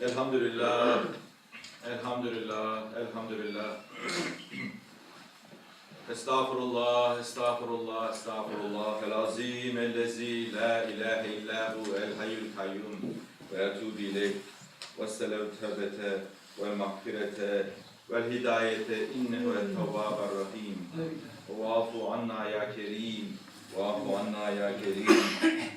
Elhamdülillah, elhamdülillah, elhamdülillah. Estağfurullah, estağfurullah, estağfurullah. El-azim, ellezi, la ilahe illahu, el-hayyul kayyum. Ve etûbü ileyh. Vesselam tevbete, vel mağfirete, vel hidayete, innehu et-tevvâber rahîm. Vâfu anna ya kerim, vâfu anna ya kerim,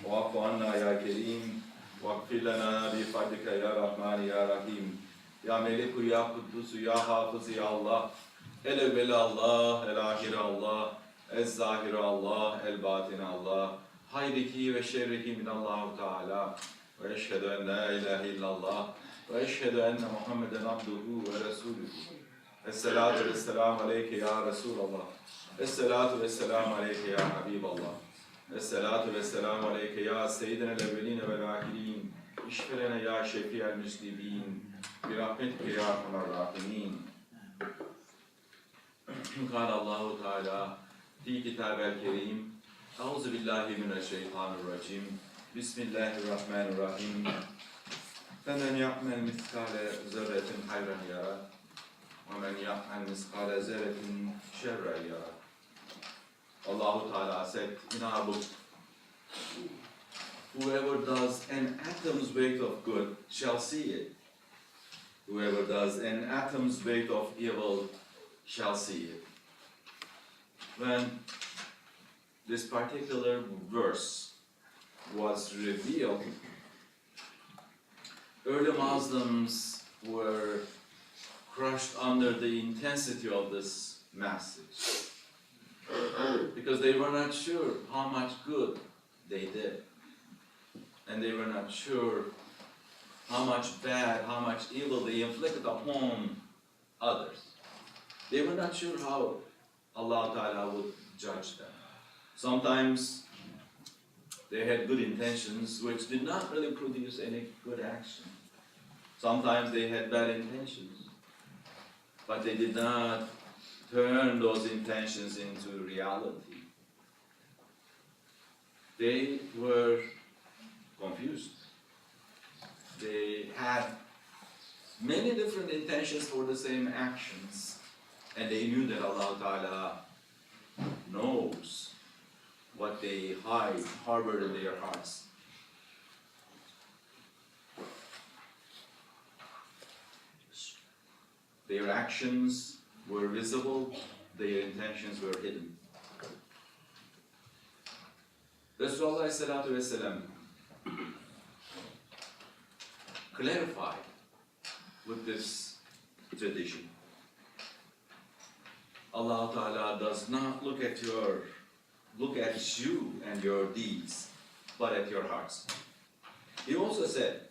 vâfu anna ya kerim. Vakfir lana bi fadlika ya Rahman ya Rahim. Ya Meliku ya Kuddusu ya Hafız ya Allah. El evveli Allah, el ahiri Allah, el zahiri Allah, el batini Allah. Hayriki ve şerriki minallahu Teala. Ve eşhedü en la ilahe illallah. Ve eşhedü enne Muhammeden abduhu ve resuluhu. Esselatu vesselamu aleyke ya Resulallah. Esselatu vesselamu aleyke ya Habiballah. Esselatu vesselamu aleyke ya seyyidinel evveline vel ahirin. İşfelene ya şefiyel müslimîn. Bir rahmetike ya erhamer rahimin. Kâle Allahu Teala fi kitabel kerim. Euzu billahi mineşşeytanirracim. Bismillahirrahmanirrahim. Femen ya'mel miskale zerretin hayran yara. Ve men ya'mel miskale zerretin şerren yara. Allahu Teala said in our book, whoever does an atom's weight of good shall see it. Whoever does an atom's weight of evil shall see it. When this particular verse was revealed, early Muslims were crushed under the intensity of this message, because they were not sure how much good they did, and they were not sure how much bad, how much evil they inflicted upon others. They were not sure how Allah Ta'ala would judge them. Sometimes they had good intentions which did not really produce any good action. Sometimes they had bad intentions, but they did not turn those intentions into reality. They were confused. They had many different intentions for the same actions, and they knew that Allah Ta'ala knows what they harbored in their hearts. Their actions were visible, their intentions were hidden. Rasulullah sallallahu alaihi wasallam clarified with this tradition. Allah Ta'ala does not look at you and your deeds, but at your hearts. He also said,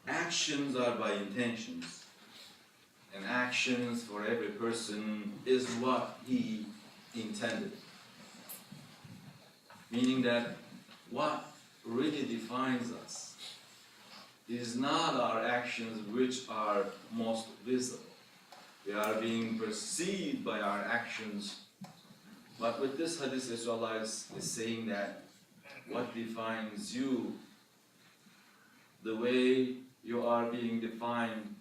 actions are by intentions, and actions for every person is what he intended. Meaning that what really defines us is not our actions which are most visible. We are being perceived by our actions. But with this hadith, Rasulullah is saying that what defines you, the way you are being defined,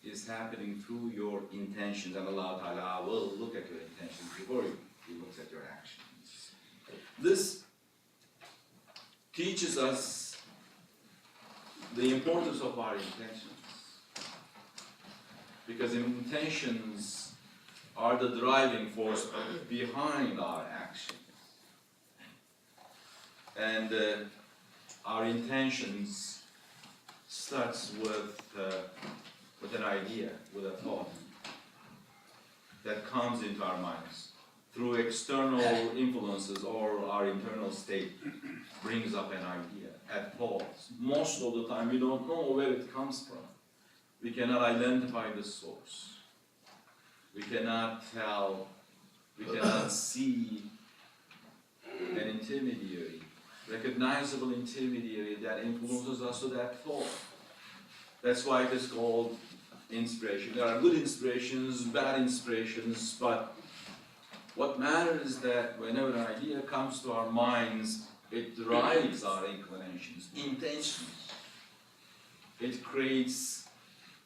is happening through your intentions. And Allah Ta'ala will look at your intentions before He looks at your actions. This teaches us the importance of our intentions. Because intentions are the driving force behind our action. And our intentions starts with an idea, with a thought that comes into our minds through external influences, or our internal state brings up an idea at pause. Most of the time we don't know where it comes from. We cannot identify the source. We cannot tell, we cannot see an intermediary, recognizable intermediary that influences us to that thought. That's why it is called inspiration. There are good inspirations, bad inspirations, but what matters is that whenever an idea comes to our minds, it drives our inclinations, intentions. it creates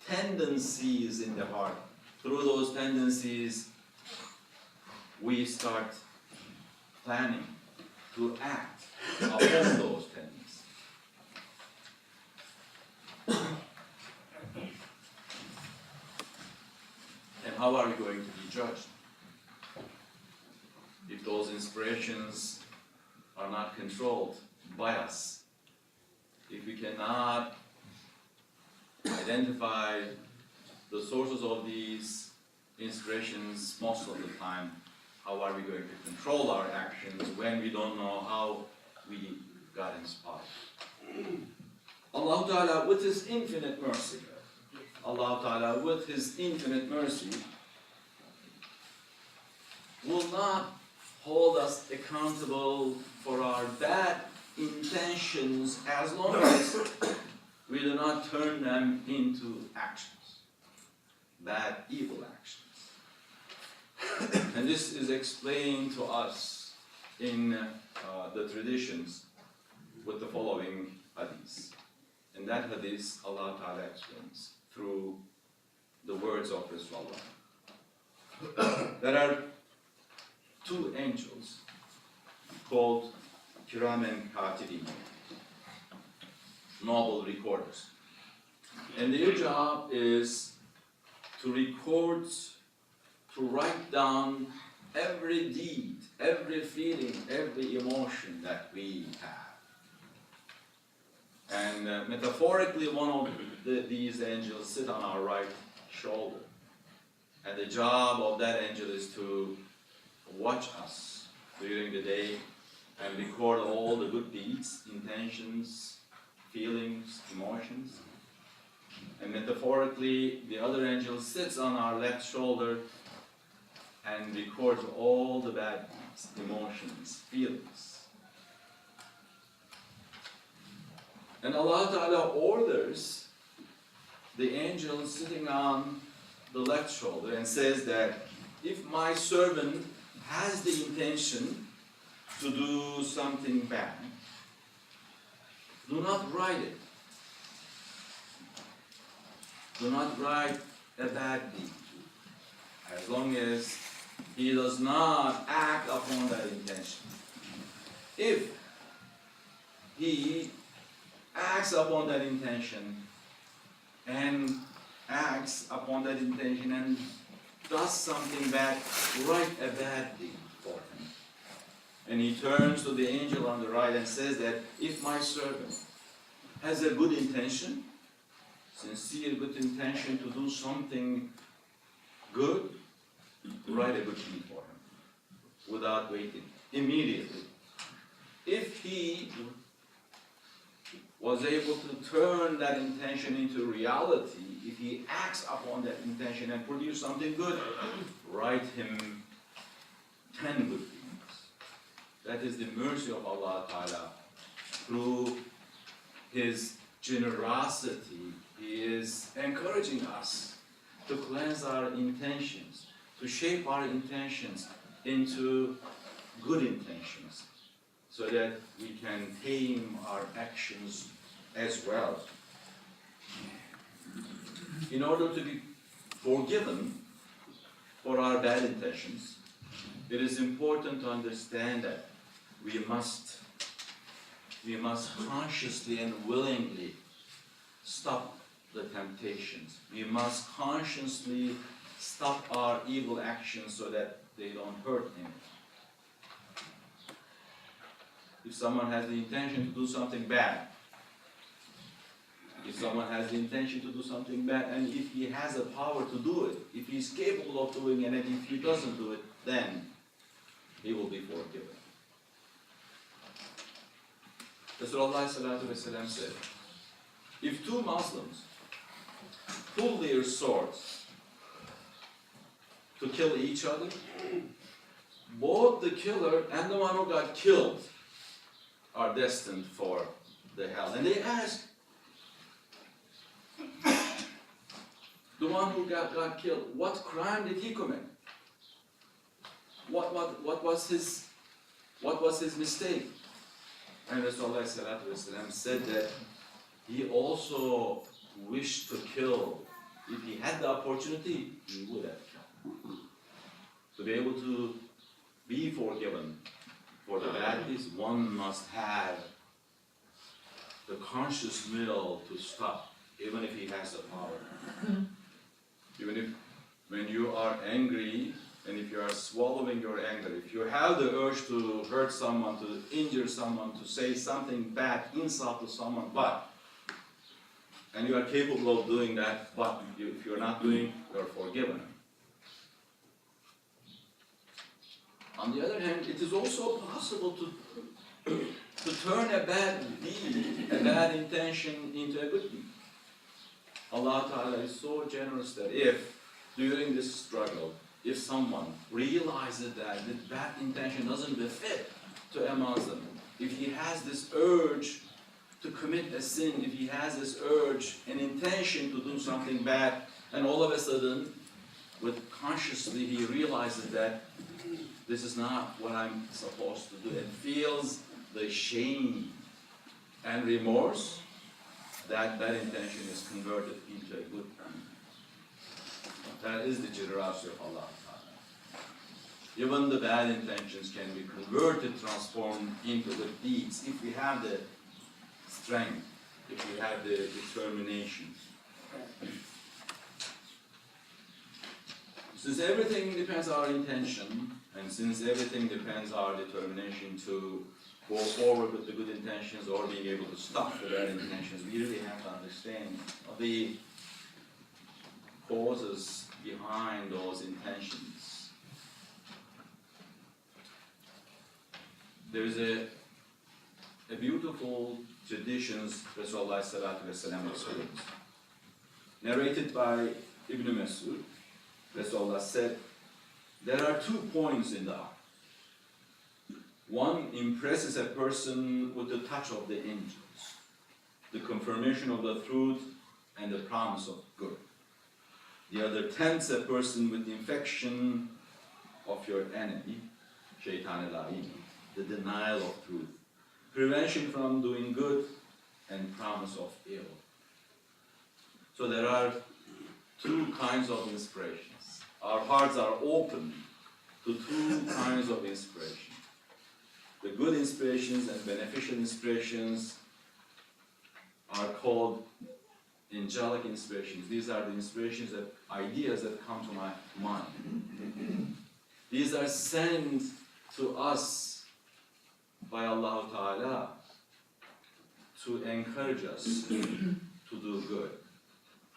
tendencies in the heart. Through those tendencies, we start planning to act upon those tendencies. And how are we going to be judged? If those inspirations are not controlled by us, if we cannot identify the sources of these inspirations most of the time, how are we going to control our actions when we don't know how we got inspired? Allah Ta'ala, with His infinite mercy, Allah Ta'ala, with His infinite mercy, will not hold us accountable for our bad intentions as long as we do not turn them into actions, bad, evil actions. And this is explained to us in the traditions with the following hadith. In that hadith, Allah Ta'ala explains through the words of Rasulullah. There are two angels called Kiramen Katibin, noble recorders. And their job is to record, to write down every deed, every feeling, every emotion that we have. And metaphorically, one of these angels sit on our right shoulder. And the job of that angel is to watch us during the day and record all the good deeds, intentions, feelings, emotions. And metaphorically, the other angel sits on our left shoulder and records all the bad deeds, emotions, feelings. And Allah Ta'ala orders the angel sitting on the left shoulder and says that if my servant has the intention to do something bad, do not write it. Do not write a bad deed, as long as he does not act upon that intention. If he acts upon that intention and acts upon that intention and does something bad, write a bad deed for him. And he turns to the angel on the right and says that if my servant has a good intention, sincere good intention to do something good, write a good deed for him without waiting, immediately. If he was able to turn that intention into reality, if he acts upon that intention and produce something good, write him 10 good things. That is the mercy of Allah Ta'ala. Through His generosity, He is encouraging us to cleanse our intentions, to shape our intentions into good intentions, so that we can tame our actions as well. In order to be forgiven for our bad intentions, it is important to understand that we must consciously and willingly stop the temptations. We must consciously stop our evil actions so that they don't hurt him. If someone has the intention to do something bad, and if he has the power to do it, if he's capable of doing it, and if he doesn't do it, then he will be forgiven. Rasulullah said, if two Muslims pull their swords to kill each other, both the killer and the one who got killed are destined for the hell. And they ask, the one who got killed, what crime did he commit? What was his mistake? And Rasulullah said that he also wished to kill, if he had the opportunity, he would have killed. To be able to be forgiven for the bad deeds, one must have the conscious will to stop, even if he has the power. Even if, when you are angry, and if you are swallowing your anger, if you have the urge to hurt someone, to injure someone, to say something bad, insult to someone, and you are capable of doing that, but if you're not doing, you're forgiven. On the other hand, it is also possible to turn a bad deed, a bad intention into a good deed. Allah Ta'ala is so generous that if, during this struggle, if someone realizes that the bad intention doesn't befit to a Muslim, if he has this urge to commit a sin, if he has this urge, an intention to do something bad, and all of a sudden, with consciously he realizes that this is not what I'm supposed to do, and feels the shame and remorse, that intention is converted into a good thing. That is the generosity of Allah. Even the bad intentions can be converted, transformed into good deeds if we have the strength, if we have the determination. Since everything depends on our intention, and since everything depends on our determination to go forward with the good intentions or being able to stop the bad intentions, we really have to understand the causes behind those intentions. There is a beautiful traditions Rasulullah sallallahu alaihi wasallam narrated by Ibn Mas'ud. Rasulullah said, there are 2 points in the heart. One impresses a person with the touch of the angels, the confirmation of the truth and the promise of good. The other tempts a person with the infection of your enemy, shaitan al-la'in, the denial of truth, prevention from doing good, and promise of ill. So there are 2 kinds of inspirations. Our hearts are open to 2 kinds of inspiration. The good inspirations and beneficial inspirations are called angelic inspirations. These are the inspirations, ideas that come to my mind. These are sent to us by Allah Ta'ala to encourage us to do good.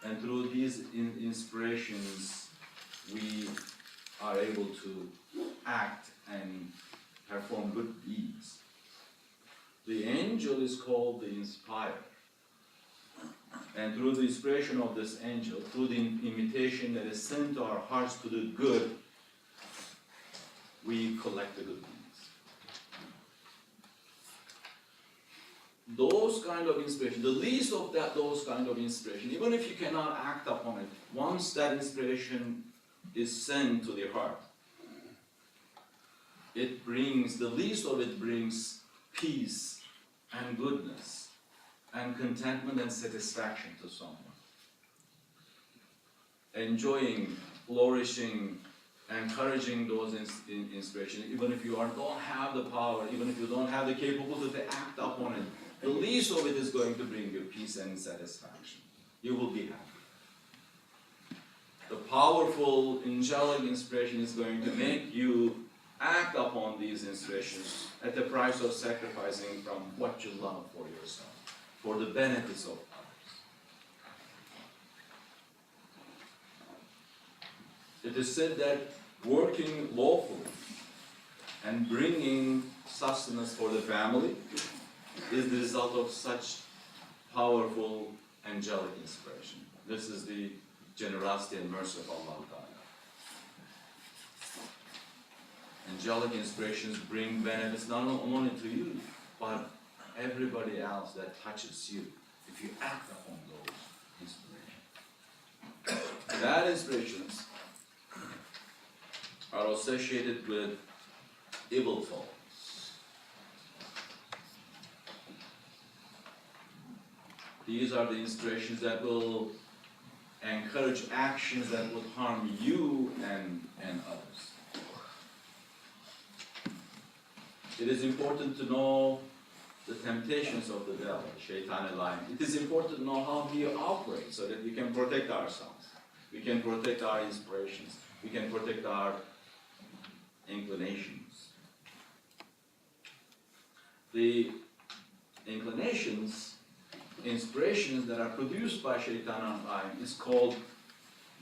And through these inspirations, we are able to act and perform good deeds. The angel is called the inspirer. And through the inspiration of this angel, through the invitation that is sent to our hearts to do good, we collect the good deeds. Those kind of inspiration, the least of those kind of inspiration, even if you cannot act upon it, once that inspiration is sent to the heart, it brings, the least of it brings peace and goodness and contentment and satisfaction to someone. Enjoying, flourishing, encouraging those inspirations, even if you don't have the power, even if you don't have the capability to act upon it, the least of it is going to bring you peace and satisfaction. You will be happy. The powerful angelic inspiration is going to make you act upon these inspirations at the price of sacrificing from what you love for yourself, for the benefits of others. It is said that working lawfully and bringing sustenance for the family is the result of such powerful angelic inspiration. This is the generosity and mercy of Allah Ta'ala. Angelic inspirations bring benefits not only to you, but everybody else that touches you, if you act upon those inspirations. Bad inspirations are associated with evil thoughts. These are the inspirations that will encourage actions that would harm you and others. It is important to know the temptations of the devil, Shaitan and lying. It is important to know how he operates so that we can protect ourselves. We can protect our inspirations. We can protect our inclinations. The inclinations, inspirations that are produced by Shaitan and lying is called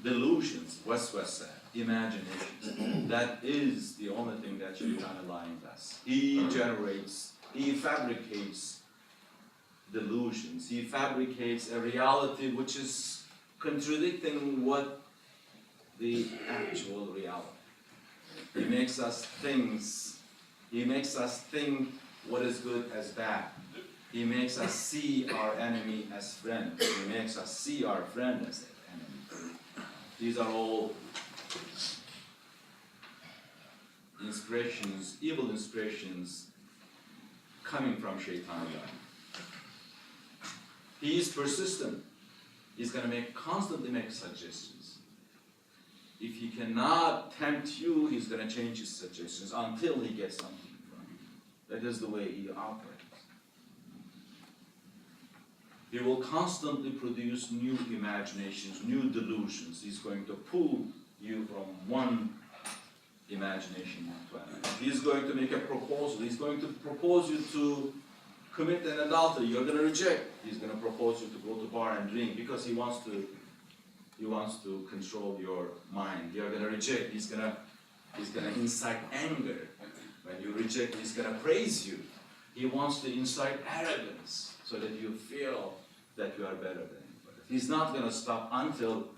delusions, waswasa, imaginations. That is the only thing that Shaitan and lying does. He generates, he fabricates delusions. He fabricates a reality which is contradicting what the actual reality. He makes us think what is good as bad. He makes us see our enemy as friend. He makes us see our friend as an enemy. These are all inspirations, evil inspirations coming from Shaitan. He is persistent. He's going to constantly make suggestions. If he cannot tempt you, he's going to change his suggestions until he gets something from you. That is the way he operates. He will constantly produce new imaginations, new delusions. He's going to pull you from one imagination to another. He's going to make a proposal. He's going to propose you to commit an adultery. You're going to reject. He's going to propose you to go to bar and drink because he wants to control your mind. You're going to reject. He's going to incite anger. When you reject, he's going to praise you. He wants to incite arrogance so that you feel that you are better than anybody. He's not going to stop until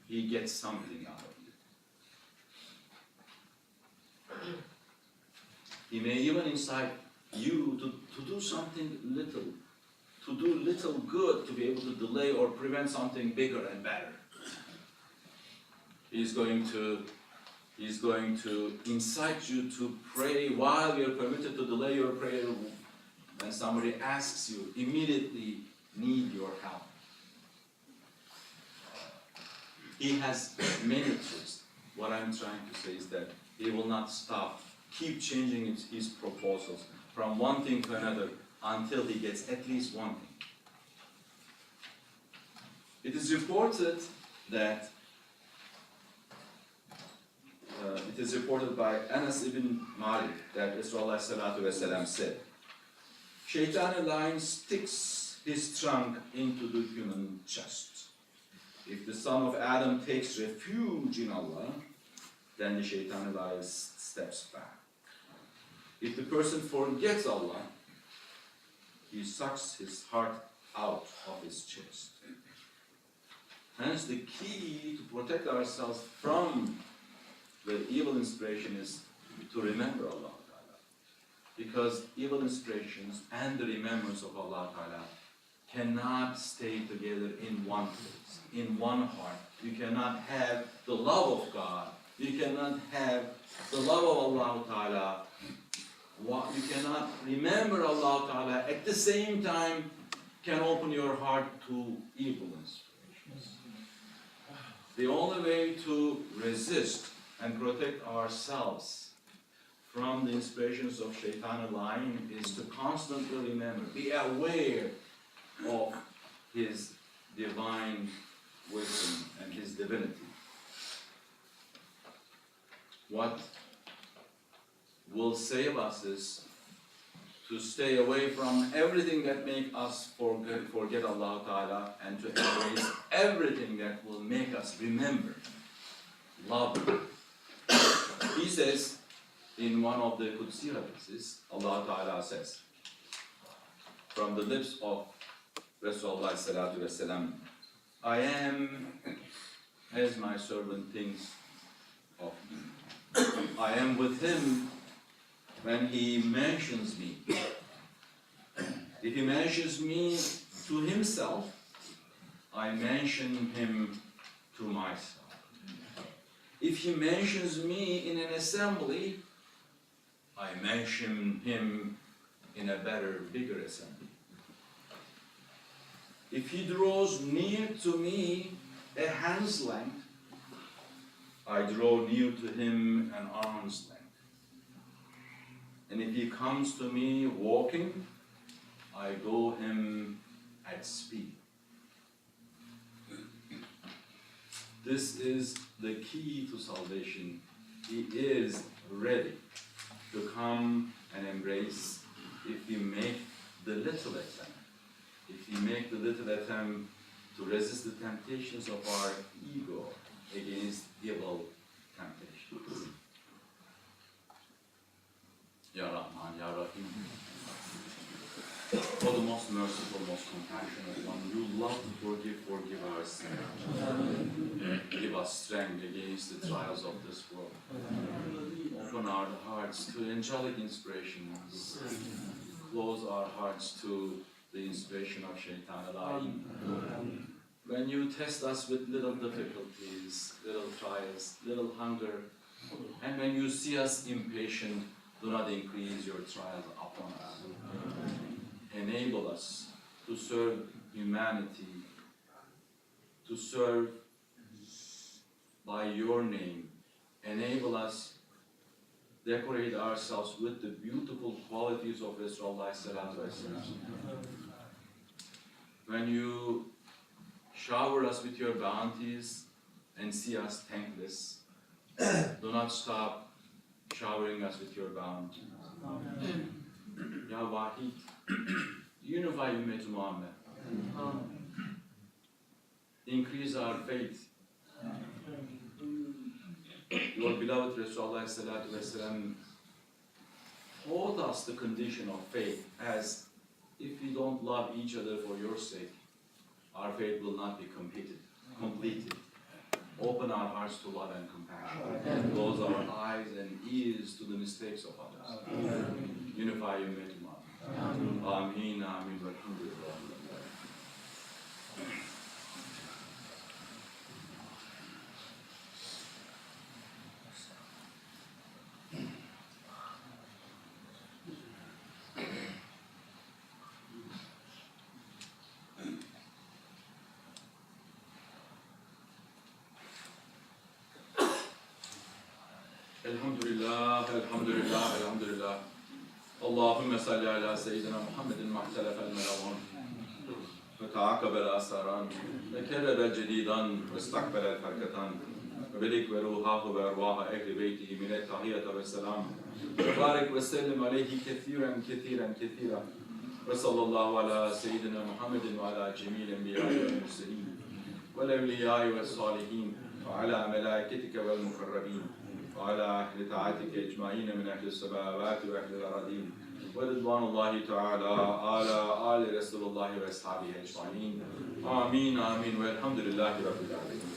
he gets something out of you. He may even incite you to do something little, to do little good, to be able to delay or prevent something bigger and better. He's going to incite you to pray while you're permitted to delay your prayer. When somebody asks you, immediately need your help. He has many tricks. What I'm trying to say is that he will not stop, keep changing his proposals from one thing to another until he gets at least one thing. It is reported that it is reported by Anas ibn Malik that Rasulullah said, Shaitan lion sticks his trunk into the human chest. If the son of Adam takes refuge in Allah, then the Shaitan lion steps back. If the person forgets Allah, he sucks his heart out of his chest. Hence, the key to protect ourselves from the evil inspiration is to remember Allah Ta'ala. Because evil inspirations and the remembrance of Allah Ta'ala cannot stay together in one place, in one heart. You cannot have the love of God. You cannot have the love of Allah Ta'ala. You cannot remember Allah Ta'ala at the same time can open your heart to evil inspirations. The only way to resist and protect ourselves from the inspirations of Shaitan and lying is to constantly remember, be aware of his divine wisdom and his divinity. What will save us is to stay away from everything that makes us forget Allah Ta'ala and to embrace everything that will make us remember, love Him. He says in one of the Qudsi hadiths, Allah Ta'ala says, from the lips of Rasulullah Sallallahu Alaihi Wasallam, I am as my servant thinks of me. I am with him when he mentions me. If he mentions me to himself, I mention him to myself. If he mentions me in an assembly, I mention him in a better, bigger assembly. If he draws near to me a hand's length, I draw near to him an arm's length. And if he comes to me walking, I go him at speed. This is the key to salvation. He is ready to come and embrace if we make the little attempt. If we make the little attempt to resist the temptations of our ego against evil temptations. Ya Rahman, Ya Rahim. O the most merciful, most compassionate one, you love to forgive our sins. Give us strength against the trials of this world. Open our hearts to angelic inspirations. Close our hearts to the inspiration of Shaitan al-A'in. When you test us with little difficulties, little trials, little hunger, and when you see us impatient, do not increase your trials upon us. Enable us to serve humanity, to serve by your name. Enable us decorate ourselves with the beautiful qualities of Rasulullah sallallahu alaihi wasallam. When you shower us with your bounties and see us thankless, do not stop showering us with your bounty. Ya Wahid, unify Ummah Muhammad. Increase our faith. Your beloved Rasulullah sallallahu alaihi wasallam taught us the condition of faith as if we don't love each other for your sake, our faith will not be completed. Open our hearts to love and compassion. Close our eyes and ears to the mistakes of others. Unify your Ummah. Ameen, Ameen, Alhamdulillah. Alhamdulillah, alhamdulillah, alhamdulillah. Allahumma salli ala Sayyidina Muhammadin mahtalaf al-malawan. وتعاقب الآثاران وكرر الجديدان واستقبل الفرقتان وبلغ وروحه وأرواح أهل بيته من التحية والسلام وبارك وسلم عليه كثيرا كثيرا كثيرا وصلى الله على سيدنا محمد وعلى جميع الأنبياء والمرسلين والأولياء والصالحين وعلى ملائكتك والمقربين وعلى أهل طاعتك أجمعين من أهل السماوات وأهل الأراضين ورضوان الله تعالى على آل رسول الله وأصحابه أجمعين آمين آمين والحمد لله رب العالمين.